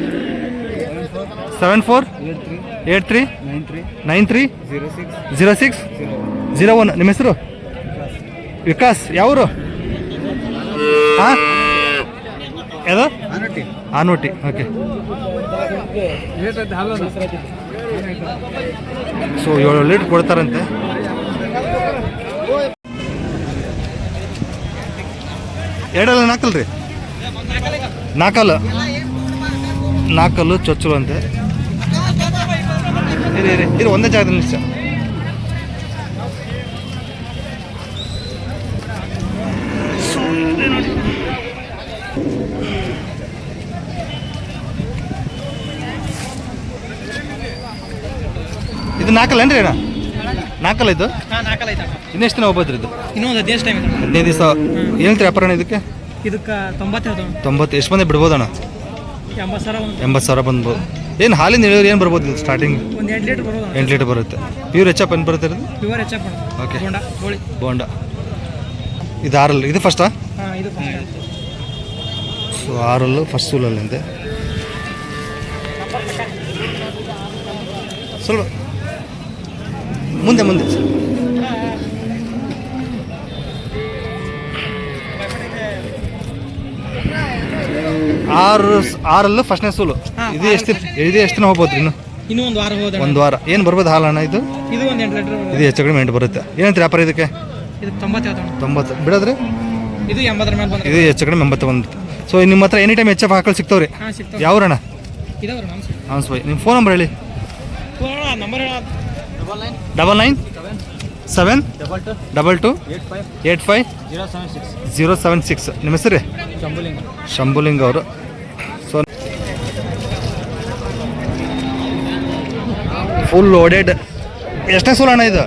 74 83 93 06 01. ನಿಮ್ಮ ಹೆಸರು? ವಿಕಾಸ್. ಯಾವರು? ಹಾಂ ಯಾವುದು? ಆನೋಟಿ. ಓಕೆ. ಸೊ 7 ಲೀಟ್ರ್ ಕೊಡ್ತಾರಂತೆ. ಎರಡಲ್ಲ ನಾಲ್ಕಲ್ರಿ? ನಾಲ್ಕಲ್ಲು ಚೊಚ್ಚಲು ಅಂತೆ. ಇರಿ ಒಂದೇ ಜಾಗದಲ್ಲಿ ನಿಶ್ಚಯ. ಇದು ನಾಲ್ಕಲ್ಲೇನ್ರಿ ಅಣ್ಣ? ನಾಲ್ಕಲ್ಲ ಇದು? ಇನ್ನೆಷ್ಟು ದಿನ ಹೋಗ್ಬೋದ್ರಿ ಇದು? ಇನ್ನೊಂದು 15 ಟೈಮ್ 15 ದಿವಸ. ಏನಂತೀರಿ ವ್ಯಾಪಾರ ಇದಕ್ಕೆ? ಇದಕ್ಕೆ 90. ಎಷ್ಟು ಮಂದಿ ಬಿಡ್ಬೋದಣ್ಣ? 80,000 ಬಂದ್ಬೋದು. ಏನು ಹಾಲಿನ ಇಳಿಯೋರು ಏನು ಬರ್ಬೋದು ಇದು ಸ್ಟಾರ್ಟಿಂಗ್? 8 ಲೀಟರ್ ಬರೋದು. 8 ಲೀಟರ್ ಬರುತ್ತೆ. ಪ್ಯೂರ್ ಹೆಚ್ಚಪ್ ಏನು ಬರುತ್ತೆ ಇದು? ಪ್ಯೂರ್ ಹೆಚ್ಚಪ್. ಓಕೆ. ಗೋಳಿ ಬೋಂಡ. ಇದು 6 ಇದು ಫಸ್ಟಾ? ಇದು ಸೊ 6 ಫಸ್ಟ್ ಸೂಲಲ್ಲಿ ಅಂತೆ. ಸ್ವಲ್ಪ ಮುಂದೆ 6 ಫಸ್ಟ್ನೇ ಸೂಲು. ಇದು ಎಷ್ಟು ದಿನ ಹೋಗ್ಬೋದು? ಇನ್ನೂ ಒಂದು ವಾರ ಹೋದ. 1 ವಾರ. ಏನು ಬರ್ಬೋದು ಹಾಲಣ್ಣ ಇದು? ಇದು ಒಂದು 8 ಲೀಟರ್. ಇದು ಹೆಚ್ಚು ಕಡಿಮೆ 8 ಬರುತ್ತೆ. ಏನಂತ ವ್ಯಾಪಾರ ಇದಕ್ಕೆ? ಇದು 90 ಬಿಡೋದ್ರಿ? ಇದು 80 ಮೇಲೆ ಬಂದ್ರೆ ಇದು ಹೆಚ್ಚು ಕಡಿಮೆ 80 ಬಂದಿತ್ತು. ಸೊ ನಿಮ್ಮ ಹತ್ರ ಎನಿ ಟೈಮ್ ಹೆಚ್ಚು ಹಾಕಲು ಸಿಗ್ತಾವ್ರಿ? ಯಾವ್ರಣ್ಣ? ಹಂಸಬಾಯಿ. ನಿಮ್ಮ ಫೋನ್ ನಂಬರ್ ಹೇಳಿ. ನಂಬರ್ 99 7 22 85 076. ನಿಮ್ಮ ಹೆಸರು? ಶಂಭುಲಿಂಗ ಅವರು. So full loaded. ಎಷ್ಟನೇ ಸೂಲ ಅಣ್ಣ ಇದು?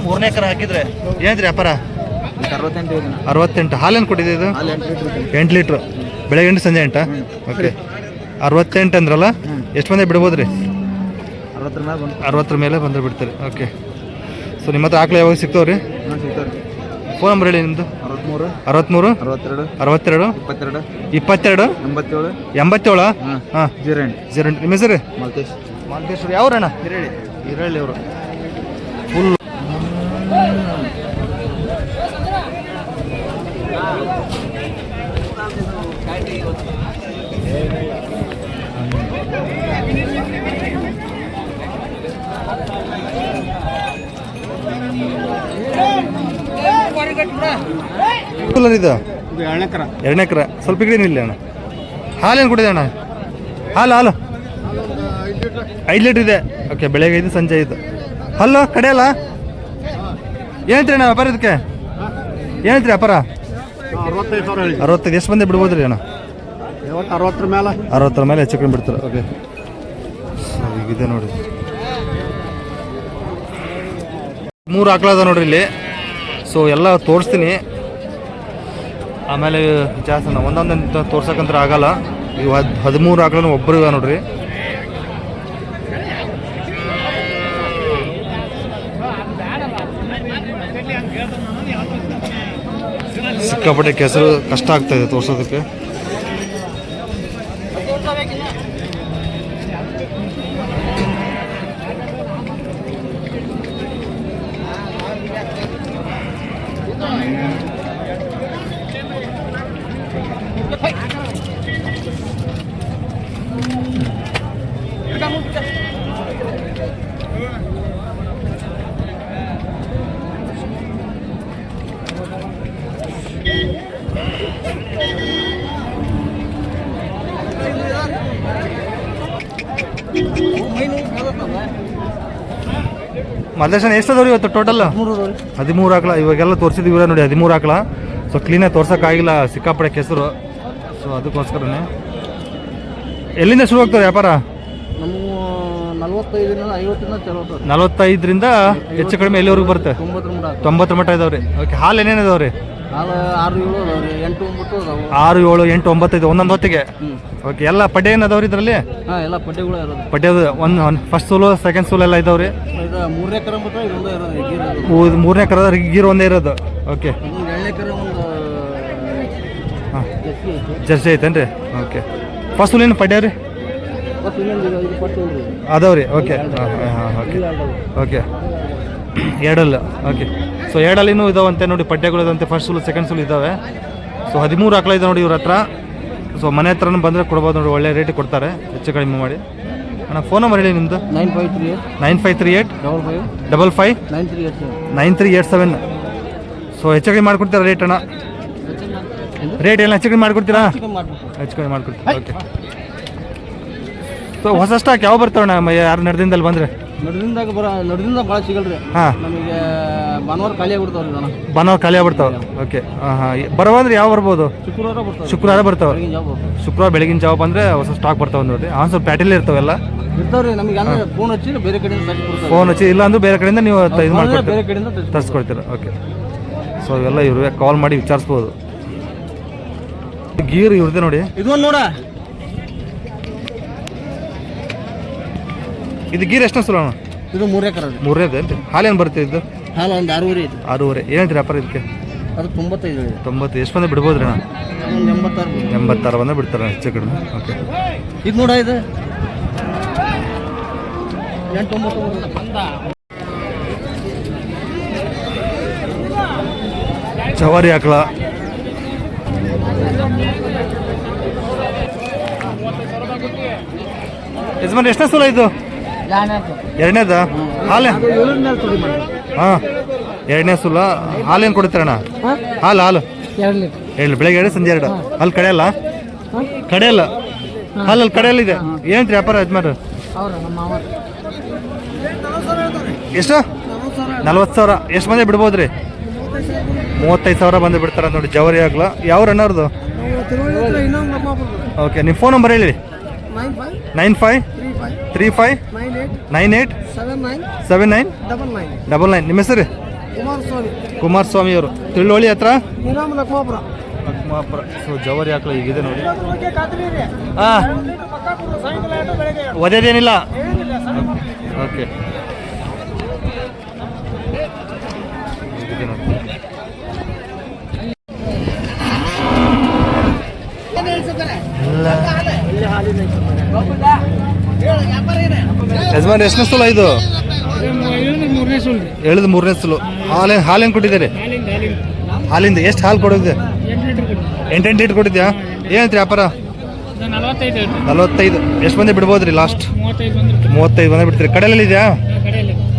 3ನೇ ಎಕರೆ ಹಾಕಿದ್ರೆ ಏನಂತ್ರಿ ವ್ಯಾಪಾರ? 68. ಹಾಲೇನು ಕೊಟ್ಟಿದೆ ಇದು? 8 ಲೀಟ್ರ್. ಬೆಳಗ್ಗೆ 8 ಸಂಜೆ 8. ಓಕೆ. 68 ಅಂದ್ರಲ್ಲ? ಎಷ್ಟು ಮಂದಿ ಬಿಡ್ಬೋದ್ರಿ? 60 ಮೇಲೆ ಬಂದರೆ ಬಿಡ್ತೀರಿ. ಓಕೆ. ಸೊ ನಿಮ್ಮ ಹತ್ರ ಆಕಳು ಯಾವಾಗ ಸಿಗ್ತಾವ್ರಿ? ಫೋನ್ ನಂಬರ್ ಹೇಳಿ ನಿಮ್ಮದು. 63 62 22 87. ಹಾಂ 08. ನಿಮ್ಮ ಹೆಸರು? ಮಾಲ್ತೇಶ್ವರ. ಯಾವ್ರಣ್ಣ? ಹಿರಳ್ಳಿ ಅವರು. ಫುಲ್ ಇದು 2 ಎಕರೆ. ಸ್ವಲ್ಪ ಈ ಕಡೆ ನಿಲ್ಲಿ ಅಣ್ಣ. ಹಾಲೇನು ಕೊಟ್ಟಿದೆ ಅಣ್ಣ? ಹಾಲು 5 ಲೀಟ್ರ್ ಇದೆ. ಓಕೆ. ಬೆಳಗ್ಗೆ 5 ಸಂಜೆ 5. ಹಲೋ ಕಡೆಯಲ್ಲ? ಏನಂತ್ರಿ ಅಣ್ಣ ವ್ಯಾಪಾರ ಇದಕ್ಕೆ? ಏನಂತ್ರಿ ವ್ಯಾಪಾರ? 65. ಎಷ್ಟು ಮಂದಿ ಬಿಡ್ಬೋದ್ರಿ ಅಣ್ಣ? 60 ಮೇಲೆ ಹೆಚ್ಚು ಕಡಿಮೆ ಬಿಡ್ತಾರೆ. ಓಕೆ. ಈಗಿದೆ ನೋಡಿ. 3 ಆಕಳ ಅದ ನೋಡ್ರಿ ಇಲ್ಲಿ. ಸೊ ಎಲ್ಲ ತೋರಿಸ್ತೀನಿ. ಆಮೇಲೆ ಜಾಸ್ತಿ ಒಂದೊಂದು ತೋರ್ಸಕ್ಕಂತ್ರ ಆಗಲ್ಲ. ಇವು 13 ಆಕಳನ್ನು ಒಬ್ಬರು ನೋಡ್ರಿ. ಸಿಕ್ಕಾಪಟ್ಟೆ ಕೆಸರು ಕಷ್ಟ ಆಗ್ತಾ ಇದೆ ತೋರ್ಸೋದಕ್ಕೆ. ಮಲ್ಲೇಶನ್ ಎಷ್ಟು ಅದಾವ್ರಿ ಇವತ್ತು ಟೋಟಲ್? 13 ಆಕಳ. ಇವಾಗೆಲ್ಲ ತೋರಿಸಿದ್ವಿ ನೋಡಿ 13 ಆಕಳ. ಸೊ ಕ್ಲೀನಾಗಿ ತೋರ್ಸೋಕ್ಕಾಗಿಲ್ಲ, ಸಿಕ್ಕಾಪಡೆ ಕೆಸರು. ಸೊ ಅದಕ್ಕೋಸ್ಕರನೇ. ಎಲ್ಲಿಂದ ಶುರು ಆಗ್ತದೆ ವ್ಯಾಪಾರ? 45ರಿಂದ ಹೆಚ್ಚು ಕಡಿಮೆ ಎಲ್ಲಿವರೆಗೂ ಬರುತ್ತೆ? 90 ಮಟ್ಟ ಇದಾವ್ರಿ. ಓಕೆ. ಹಾಲು ಏನೇನು ಇದಾವ್ರಿ? 6, 7, 6, 7, 8, 9 ಇದೆ ಒಂದೊಂದು ಹೊತ್ತಿಗೆ. ಓಕೆ. ಎಲ್ಲ ಪಡ್ಡೆ ಏನು ಅದಾವ್ರಿ ಇದರಲ್ಲಿ? ಎಲ್ಲ ಪಡ್ಡೆಗಳು ಇರೋದು. ಪಡ್ಡೆ ಒಂದು ಫಸ್ಟ್ ಸೂಲು ಸೆಕೆಂಡ್ ಸೂಲ್ ಎಲ್ಲ ಇದಾವ್ರಿ. 3ನೇ ಕರ ಮಾತ್ರ ಇದೊಂದೇ ಇರೋದು. 3ನೇ ಕರ ಗೀರ್ ಒಂದೇ ಇರೋದು. ಓಕೆ. 2ನೇ ಕರ ಒಂದು ಹಾಂ ಜರ್ಸಿ ಐತೇನ್ರಿ? ಓಕೆ. ಫಸ್ಟ್ ಸೂಲ್ ಏನು ಪಡ್ಡೆ ರೀ ಅದಾವ್ರಿ? ಓಕೆ. ಹಾಂ ಓಕೆ ಓಕೆ. ಎರಡಲ್ಲ. ಓಕೆ. ಸೊ ಎರಡಲ್ಲಿನೂ ಇದಾವಂತೆ ನೋಡಿ, ಪಡ್ಡೆಗಳು ಇದಾವಂತೆ. ಫಸ್ಟ್ ಸೂಲು ಸೆಕೆಂಡ್ ಸೂಲ್ ಇದ್ದಾವೆ. ಸೊ 13 ಆಕಳ ಇದೆ ನೋಡಿ ಇವ್ರ ಹತ್ರ. ಸೊ ಮನೆ ಹತ್ರನೂ ಬಂದರೆ ಕೊಡ್ಬೋದು ನೋಡಿ, ಒಳ್ಳೆ ರೇಟಿಗೆ ಕೊಡ್ತಾರೆ, ಹೆಚ್ಚು ಕಡಿಮೆ ಮಾಡಿ. ಅಣ್ಣ ಫೋನ್ ನಂಬರ್ ಹೇಳಿ ನಿಮ್ಮದು? 9538 55 9387. ಸೊ ಹೆಚ್ಚು ಕಡಿಮೆ ಮಾಡ್ಕೊಡ್ತೀರಾ ರೇಟ್ ಅಣ್ಣ? ರೇಟ್ ಎಲ್ಲ ಹೆಚ್ಚು ಕಡಿಮೆ ಮಾಡ್ಕೊಡ್ತೀರಾ? ಹೆಚ್ಚು ಕಡಿಮೆ ಮಾಡ್ಕೊಡ್ತೀರಾ. ಓಕೆ. ಸೊ ಹೊಸ ಸ್ಟಾಕ್ ಯಾವ ಬರ್ತಾವಣ್ಣ ಯಾರು ನಡೆದಿಂದಲ್ಲಿ ಬಂದರೆ? ನಡ್ದಿಂದ ಭಾಳ ಸಿಗಲ್ರಿ. ಹಾಂ. ನಮಗೆ ಭಾನುವಾರ ಖಾಲಿ ಆಗ್ಬಿಡ್ತಾವ್ರಿ. ಭಾನುವಾರ ಖಾಲಿ ಆಗ್ಬಿಡ್ತಾವೆ. ಓಕೆ. ಹಾಂ ಹಾಂ. ಬರೋವಂದ್ರೆ ಯಾವ ಬರ್ಬೋದು? ಶುಕ್ರವಾರ ಬರ್ತಾವೆ. ಶುಕ್ರವಾರ ಬೆಳಗಿನ ಜಾವ ಬಂದರೆ ಹೊಸ ಸ್ಟಾಕ್ ಬರ್ತಾವೆ ನೋಡಿರಿ. ಸ್ವಲ್ಪ ಪ್ಯಾಟೆಲ್ಲೇ ಇರ್ತಾವೆಲ್ಲ ಇರ್ತಾವ್ರಿ. ನಮಗೆ ಅಂದ್ರೆ ಫೋನ್ ಹಚ್ಚಿ ಬೇರೆ ಕಡೆಯಿಂದ ಫೋನ್ ಹಚ್ಚಿ, ಇಲ್ಲ ಅಂದ್ರೆ ಬೇರೆ ಕಡೆಯಿಂದ ನೀವು ಇದು ಮಾಡ್ಕೊಡ್ತೀರಾ, ಬೇರೆ ಕಡೆಯಿಂದ ತರಿಸ್ಕೊಡ್ತೀರಾ. ಓಕೆ. ಸೊ ಇವೆಲ್ಲ ಇವ್ರಿಗೆ ಕಾಲ್ ಮಾಡಿ ವಿಚಾರಿಸ್ಬೋದು. ಗೀರ್ ಇವ್ರದ್ದೇ ನೋಡಿ. ಇದೊಂದು ನೋಡ. ಇದು ಗೀರ್ ಎಷ್ಟನೇ ಸಲ? ಇದು 3ನೇ ಕರ. 3ನೇದೇನು? ಹಾಲೇನು ಬರುತ್ತೆ ಇದು? ಹಾಲು ಒಂದು 6.5 ಐತಿ. 6.5. ಏನಂತೀರಿ ವ್ಯಾಪಾರ ಇದಕ್ಕೆ? ಅದು 95. 90. ಎಷ್ಟು ಬಂದರೆ ಬಿಡ್ಬೋದ್ರಿ ಅಣ್ಣ? 86 ಬಂದರೆ ಬಿಡ್ತಾರೆ ಹೆಚ್ಚು ಕಡಿಮೆ. ಓಕೆ. ಇದು ನೋಡ, ಇದು 8-9 ಜವಾರಿ ಆಕಳ. ಯಜಮಾನ್ ಎಷ್ಟನೇ ಸಲ ಇದು? 2ನೇದ? ಹಾಲು? ಹಾಂ 2ನೇ ಸಲ. ಹಾಲೇನು ಕೊಡ್ತೀರಣ್ಣ? ಹಾಲು 2 ಬೆಳಗ್ಗೆ 2 ಸಂಜೆ 2. ಅಲ್ಲಿ ಕಡೆಯಲ್ಲ? ಕಡೆಯಲ್ಲ ಹಾಲಲ್ಲಿ ಕಡೆಯಲ್ಲಿದೆ. ಏನಂತ್ರಿ ವ್ಯಾಪಾರ ಯಜಮಾನ್ರು? ಎಷ್ಟು? 40,000. ಎಷ್ಟು ಬಂದರೆ ಬಿಡ್ಬೋದ್ರಿ? 35,000 ಬಂದು ಬಿಡ್ತಾರೆ ನೋಡಿ. ಜವರಿ ಆಗ್ಲ. ಯಾವ ರನ್ನವ್ರದ್ದು? ಓಕೆ. ನಿಮ್ಮ ಫೋನ್ ನಂಬರ್ ಹೇಳಿ. 9535 98 79 99. ನಿಮ್ಮ ಹೆಸರು? ಕುಮಾರಸ್ವಾಮಿ ಅವರು, ತಿಳುವಳಿ ಹತ್ರ, ಲಕ್ಮಾಪುರ. ಸೊ ಜವರಿ ಆಕಳ ಹೀಗಿದೆ ನೋಡಿ. ಹಾಂ ಒದೇದೇನಿಲ್ಲ. ಓಕೆ. ಯಜಮಾನ್ ಎಷ್ಟನೇ ಸಲ ಇದು? 3ನೇ ಸಲ. ಹಾಲೇನು ಕೊಟ್ಟಿದ್ದೀರಿ? ಹಾಲಿಂದ ಎಷ್ಟು ಹಾಲು ಕೊಡೋದಿದೆ? 8 ಲೀಟ್ರ್ ಕೊಟ್ಟಿದ್ಯಾ? ಏನಂತ್ರಿ ವ್ಯಾಪಾರ? 45. ಎಷ್ಟು ಬಂದೆ ಬಿಡ್ಬೋದ್ರಿ ಲಾಸ್ಟ್? 35 ಬಂದೆ ಬಿಡ್ತೀರಿ. ಕಡೆಯಲ್ಲಿ ಇದೆಯಾ?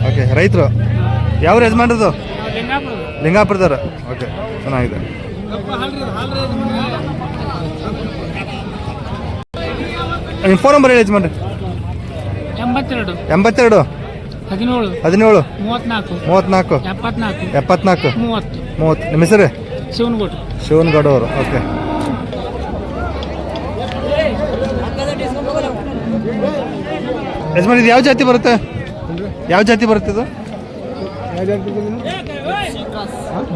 ಓಕೆ. ರೈತರು ಯಾವ ಯಜಮಾನ್ರದು? ಲಿಂಗಾಪುರದವ್ರು. ಓಕೆ. ಚೆನ್ನಾಗಿದೆ. ನಿಮ್ಮ ಫೋನ್ ನಂಬರ್ ಹೇಳಿ ಯಜಮಾನ್ರಿ. 82 17 17 34 74 30. ನಿಮ್ಮ ಹೆಸರು? ಶಿವನಗೌಡ ಅವರು. ಓಕೆ. ಯಜಮಾನ್ ಇದು ಯಾವ ಜಾತಿ ಬರುತ್ತೆ? ಯಾವ ಜಾತಿ ಬರುತ್ತೆ ಇದು?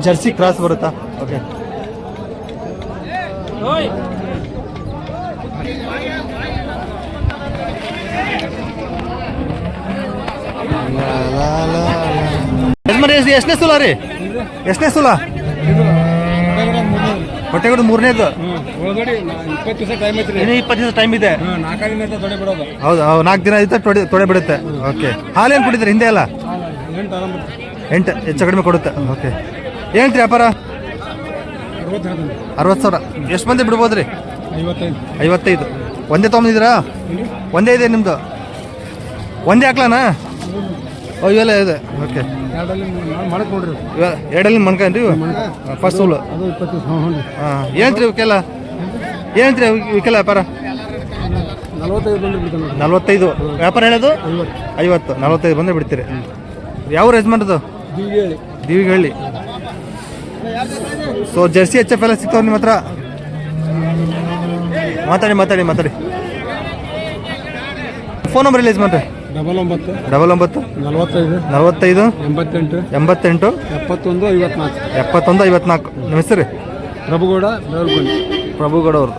ಜರ್ಸಿ ಕ್ರಾಸ್ ಬರುತ್ತಾ? ಓಕೆ. ಎಷ್ಟನೇ ಸುಲ ರೀ ಎಷ್ಟನೇ ಸುಲ ಹೊಟ್ಟೆಗೂಡು ಮೂರನೇದು ಒಳಗಡೆ 20 ದಿವಸ ಟೈಮ್ ಐತ್ರಿ. ಇನ್ನು 20 ದಿವಸ ಟೈಮ್ ಇದೆ. 4 ದಿನ ತೊಡೆ ಬಿಡೋದು. ಹೌದು 4 ದಿನ ಐತೆ ತೊಡೆ ಬಿಡುತ್ತೆ. ಓಕೆ ಹಾಲೇನು ಕುಡಿದ್ರಿ ಹಿಂದೆ ಎಲ್ಲ 8 ಹೆಚ್ಚು ಕಡಿಮೆ ಕೊಡುತ್ತೆ. ಓಕೆ ಏನ್ರಿ ವ್ಯಾಪಾರ 60,000. ಎಷ್ಟು ಮಂದಿ ಬಿಡ್ಬೋದ್ರಿ 55. ಒಂದೇ ತೊಗೊಂಡಿದ್ದೀರಾ ಒಂದೇ ಇದೆ ನಿಮ್ಮದು ಒಂದೇ ಹಾಕ್ಲಾನ ಇವೆಲ್ಲ ಇದೆ. ಓಕೆ ಮಾಡಕ್ ನೋಡ್ರಿ ಎರಡಲ್ಲಿ ಮಣ್ಕಂಡ್ರಿ ಫಸ್ಟ್ ಸೂಲು ಅದು 20 ದಿವಸ. ಹಾಂ ಏನ್ರಿ ಇವಕ್ಕೆಲ್ಲ ಇವಕ್ಕೆಲ್ಲ ವ್ಯಾಪಾರ 45 ಬಂದ್ರೆ ಬಿಡ್ತಾನೆ. 45 ವ್ಯಾಪಾರ ಹೇಳೋದು 50 45 ಬಂದರೆ ಬಿಡ್ತೀರಿ. ಯಾವ ಯಜಮಾನ್ರದು ದಿವಿಗಳ್ಳಿ. ಸೊ ಜರ್ಸಿ ಎಚ್ ಎಫ್ ಎಲ್ಲ ಸಿಗ್ತಾವೆ ನಿಮ್ಮ ಹತ್ರ. ಮಾತಾಡಿ ಫೋನ್ ನಂಬರ್ ಇಲ್ಲ ಯಜಮಾನ್ರಿ 99 99 45 45 88 88 71 54. ನಿಮ್ಮ ಹೆಸರು ಪ್ರಭುಗೌಡ ಪ್ರಭುಗೌಡ ಅವರು.